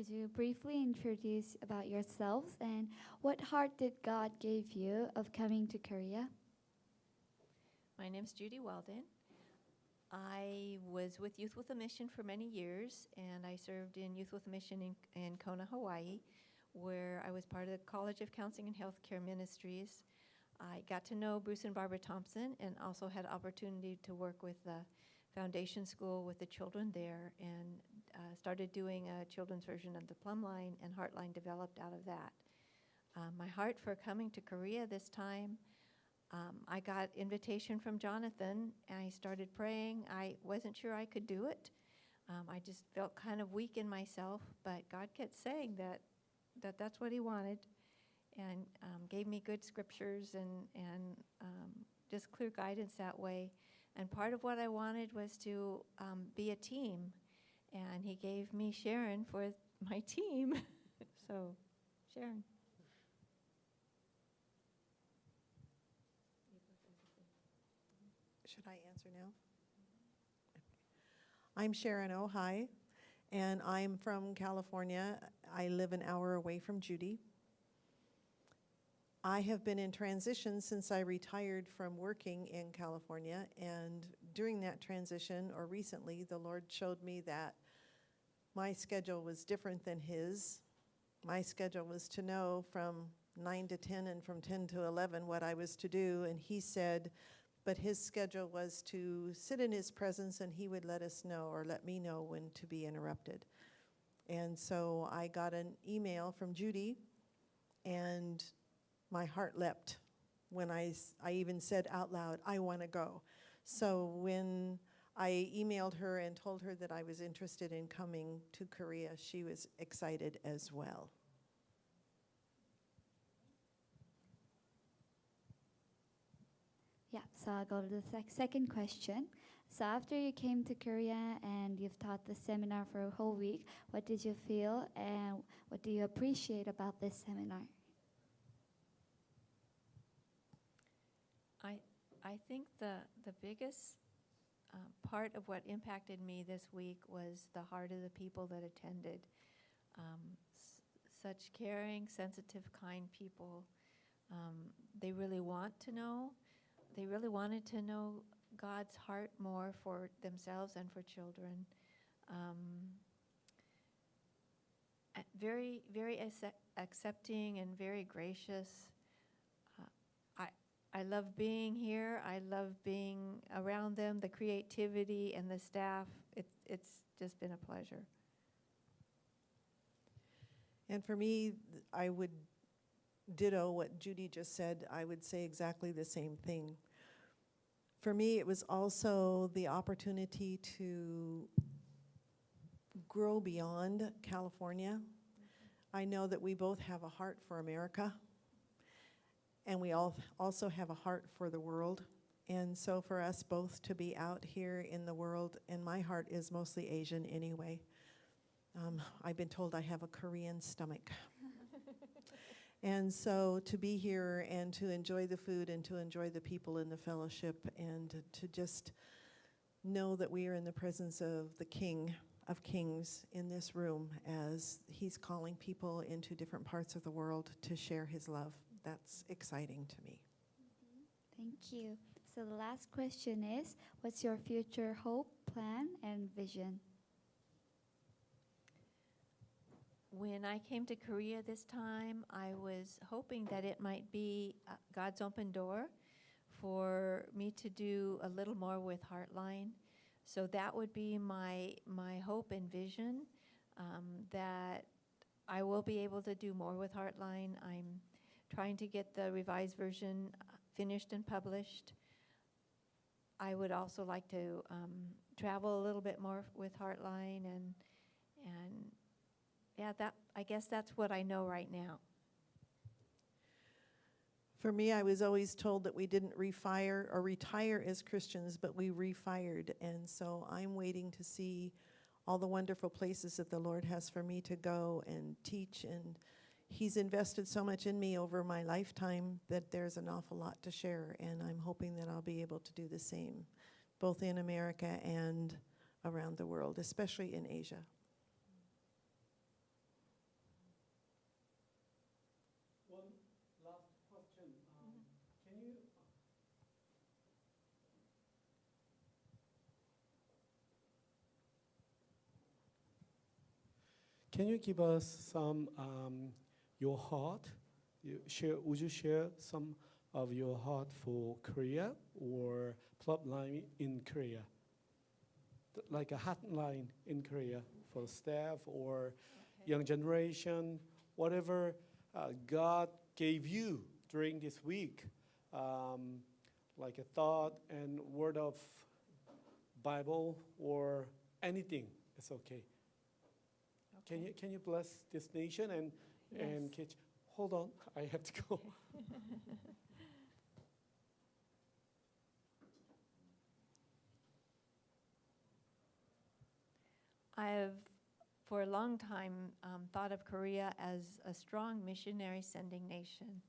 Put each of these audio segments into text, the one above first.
could you briefly introduce about yourselves and what heart did God give you of coming to Korea? My name's Judy Weldon. I was with Youth with a Mission for many years, and I served in Youth with a Mission in Kona, Hawaii, where I was part of the College of Counseling and Healthcare Ministries. I got to know Bruce and Barbara Thompson and also had opportunity to work with the foundation school with the children there, and started doing a children's version of the Plumb Line, and Heartline developed out of that. My heart for coming to Korea this time, I got invitation from Jonathan, and I started praying. I wasn't sure I could do it. I just felt kind of weak in myself, but God kept saying that's what he wanted, and gave me good scriptures and just clear guidance that way. And part of what I wanted was to be a team, and he gave me Sharon for my team. So, Sharon. Should I answer now? I'm Sharon Ojai, and I'm from California. I live an hour away from Judy. I have been in transition since I retired from working in California, and during that transition, or recently, the Lord showed me that my schedule was different than his. My schedule was to know from 9 to 10 and from 10 to 11 what I was to do, and he said, but his schedule was to sit in his presence, and he would let us know, or let me know, when to be interrupted. And so I got an email from Judy, and my heart leapt when I even said out loud, I want to go. So when I emailed her and told her that I was interested in coming to Korea, she was excited as well. Yeah, so I'll go to the second question. So after you came to Korea and you've taught the seminar for a whole week, what did you feel and what do you appreciate about this seminar? I think the biggest part of what impacted me this week was the heart of the people that attended. Such caring, sensitive, kind people. They really want to know. They really wanted to know God's heart more for themselves and for children. Very, very accepting and very gracious. I love being here. I love being around them, the creativity and the staff. It's just been a pleasure. And for me, I would ditto what Judy just said. I would say exactly the same thing. For me, it was also the opportunity to grow beyond California. I know that we both have a heart for America, and we all also have a heart for the world. And so for us both to be out here in the world, and my heart is mostly Asian anyway. I've been told I have a Korean stomach. And so to be here and to enjoy the food and to enjoy the people in the fellowship and to just know that we are in the presence of the King of Kings in this room as he's calling people into different parts of the world to share his love. That's exciting to me. Thank you. So the last question is, what's your future hope, plan, and vision? When I came to Korea this time, I was hoping that it might be God's open door for me to do a little more with Heartline. So that would be my hope and vision, that I will be able to do more with Heartline. I'm trying to get the revised version finished and published. I would also like to travel a little bit more with Heartline, and yeah, I guess that's what I know right now. For me, I was always told that we didn't refire or retire as Christians, but we refired. And so I'm waiting to see all the wonderful places that the Lord has for me to go and teach. And he's invested so much in me over my lifetime that there's an awful lot to share. And I'm hoping that I'll be able to do the same, both in America and around the world, especially in Asia. Can you give us some your heart? Would you share some of your heart for Korea or plot line in Korea? Like a hotline in Korea for staff or young generation, whatever God gave you during this week, like a thought and word of Bible or anything, it's okay. Can you bless this nation and Yes. hold on, I have to go. I have, for a long time, thought of Korea as a strong missionary sending nation.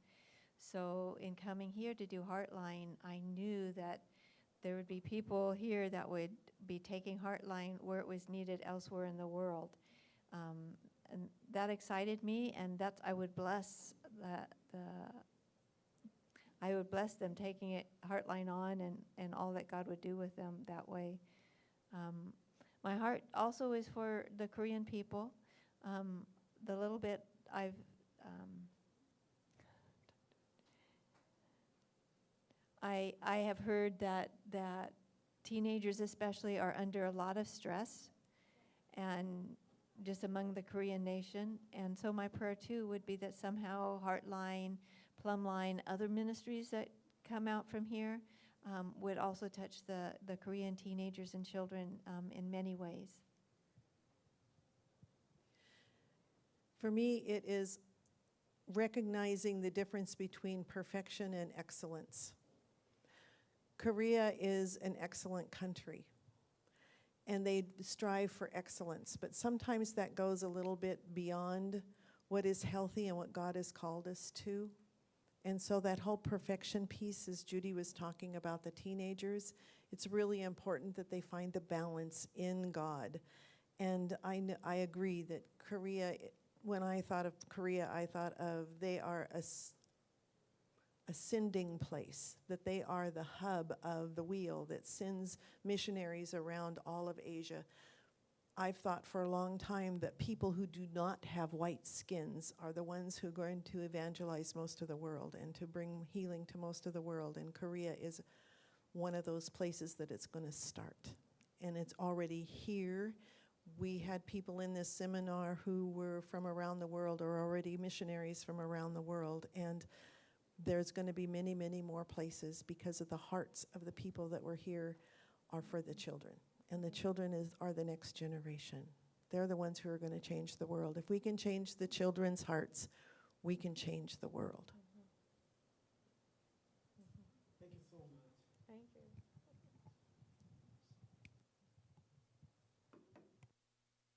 So in coming here to do Heartline, I knew that there would be people here that would be taking Heartline where it was needed elsewhere in the world. And that excited me, and that's, I would bless I would bless them taking it Heartline on and all that God would do with them that way. My heart also is for the Korean people. The little bit I have heard that teenagers especially are under a lot of stress, and just among the Korean nation. And so my prayer too would be that somehow Heartline, Plumline, other ministries that come out from here would also touch the Korean teenagers and children in many ways. For me, it is recognizing the difference between perfection and excellence. Korea is an excellent country, and they strive for excellence, but sometimes that goes a little bit beyond what is healthy and what God has called us to. And so that whole perfection piece, as Judy was talking about the teenagers, it's really important that they find the balance in God. And I agree that Korea, when I thought of Korea, I thought of they are a sending place, that they are the hub of the wheel that sends missionaries around all of Asia. I've thought for a long time that people who do not have white skins are the ones who are going to evangelize most of the world and to bring healing to most of the world. And Korea is one of those places that it's going to start. And it's already here. We had people in this seminar who were from around the world or already missionaries from around the world. And there's going to be many, many more places because of the hearts of the people that were here are for the children. And the children are the next generation. They're the ones who are going to change the world. If we can change the children's hearts, we can change the world. Thank you so much. Thank you.